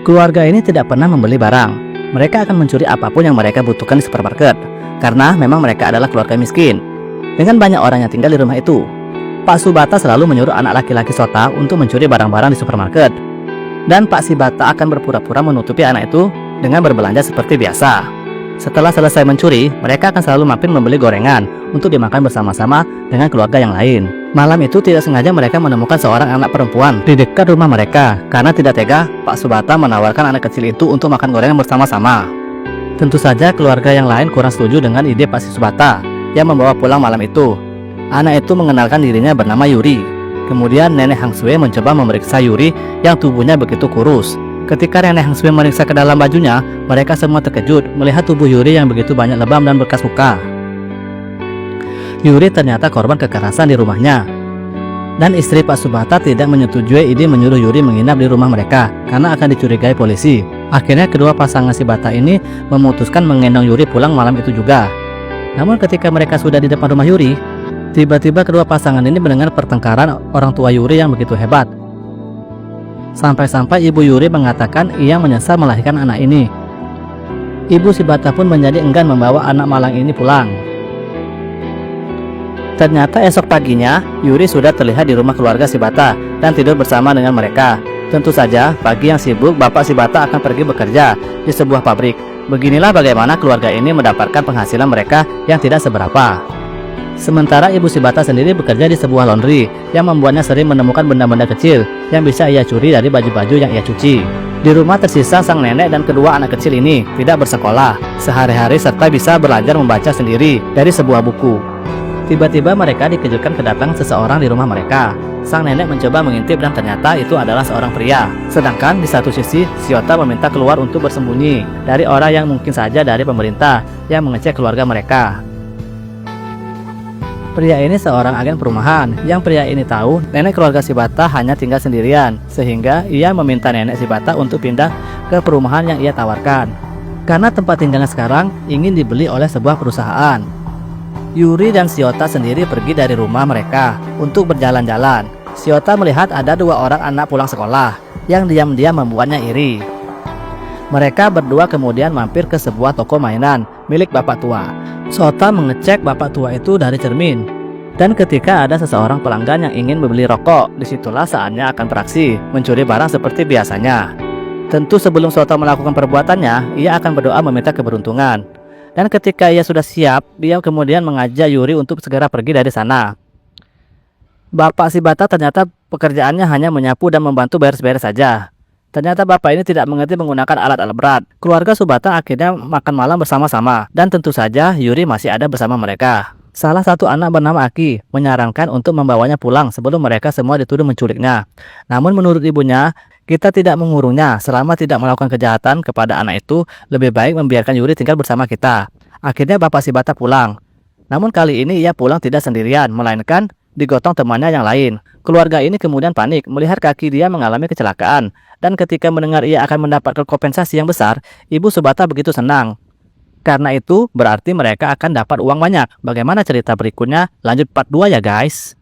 Keluarga ini tidak pernah membeli barang. Mereka akan mencuri apapun yang mereka butuhkan di supermarket, karena memang mereka adalah keluarga miskin. Dengan banyak orang yang tinggal di rumah itu, Pak Subata selalu menyuruh anak laki-laki Sota untuk mencuri barang-barang di supermarket. Dan Pak Sibata akan berpura-pura menutupi anak itu dengan berbelanja seperti biasa. Setelah selesai mencuri, mereka akan selalu mampir membeli gorengan untuk dimakan bersama-sama dengan keluarga yang lain. Malam itu tidak sengaja mereka menemukan seorang anak perempuan di dekat rumah mereka. Karena tidak tega, Pak Subata menawarkan anak kecil itu untuk makan gorengan bersama-sama. Tentu saja keluarga yang lain kurang setuju dengan ide Pak Subata yang membawa pulang malam itu. Anak itu mengenalkan dirinya bernama Yuri. Kemudian Nenek Hang Sue mencoba memeriksa Yuri yang tubuhnya begitu kurus. Ketika Nenek Hang Sue memeriksa ke dalam bajunya, mereka semua terkejut melihat tubuh Yuri yang begitu banyak lebam dan bekas luka. Yuri ternyata korban kekerasan di rumahnya. Dan istri Pak Subata tidak menyetujui ide menyuruh Yuri menginap di rumah mereka karena akan dicurigai polisi. Akhirnya kedua pasangan Shibata ini memutuskan menggendong Yuri pulang malam itu juga. Namun ketika mereka sudah di depan rumah Yuri, tiba-tiba kedua pasangan ini mendengar pertengkaran orang tua Yuri yang begitu hebat. Sampai-sampai ibu Yuri mengatakan ia menyesal melahirkan anak ini. Ibu Shibata pun menjadi enggan membawa anak malang ini pulang. Ternyata esok paginya, Yuri sudah terlihat di rumah keluarga Shibata dan tidur bersama dengan mereka. Tentu saja, pagi yang sibuk, Bapak Shibata akan pergi bekerja di sebuah pabrik. Beginilah bagaimana keluarga ini mendapatkan penghasilan mereka yang tidak seberapa. Sementara ibu Shibata sendiri bekerja di sebuah laundry yang membuatnya sering menemukan benda-benda kecil yang bisa ia curi dari baju-baju yang ia cuci. Di rumah tersisa sang nenek dan kedua anak kecil ini tidak bersekolah sehari-hari serta bisa belajar membaca sendiri dari sebuah buku. Tiba-tiba mereka dikejutkan kedatangan seseorang di rumah mereka. Sang nenek mencoba mengintip dan ternyata itu adalah seorang pria. Sedangkan di satu sisi, Shiota meminta keluar untuk bersembunyi dari orang yang mungkin saja dari pemerintah yang mengecek keluarga mereka. Pria ini seorang agen perumahan. Yang pria ini tahu nenek keluarga Shibata hanya tinggal sendirian, sehingga ia meminta nenek Shibata untuk pindah ke perumahan yang ia tawarkan. Karena tempat tinggalnya sekarang ingin dibeli oleh sebuah perusahaan. Yuri dan Shiota sendiri pergi dari rumah mereka untuk berjalan-jalan. Shiota melihat ada dua orang anak pulang sekolah yang diam-diam membuatnya iri. Mereka berdua kemudian mampir ke sebuah toko mainan milik bapak tua. Shota mengecek bapak tua itu dari cermin. Dan ketika ada seseorang pelanggan yang ingin membeli rokok, disitulah saatnya akan beraksi, mencuri barang seperti biasanya. Tentu sebelum Shota melakukan perbuatannya, ia akan berdoa meminta keberuntungan. Dan ketika ia sudah siap, dia kemudian mengajak Yuri untuk segera pergi dari sana. Bapak Shibata ternyata pekerjaannya hanya menyapu dan membantu beres-beres saja. Ternyata bapak ini tidak mengerti menggunakan alat-alat berat. Keluarga Subata akhirnya makan malam bersama-sama. Dan tentu saja Yuri masih ada bersama mereka. Salah satu anak bernama Aki menyarankan untuk membawanya pulang sebelum mereka semua dituduh menculiknya. Namun menurut ibunya, kita tidak mengurungnya selama tidak melakukan kejahatan kepada anak itu. Lebih baik membiarkan Yuri tinggal bersama kita. Akhirnya bapak Shibata pulang. Namun kali ini ia pulang tidak sendirian, melainkan digotong temannya yang lain. Keluarga ini kemudian panik melihat kaki dia mengalami kecelakaan. Dan ketika mendengar ia akan mendapatkan kompensasi yang besar, ibu Subata begitu senang. Karena itu berarti mereka akan dapat uang banyak. Bagaimana cerita berikutnya? Lanjut part 2 ya guys.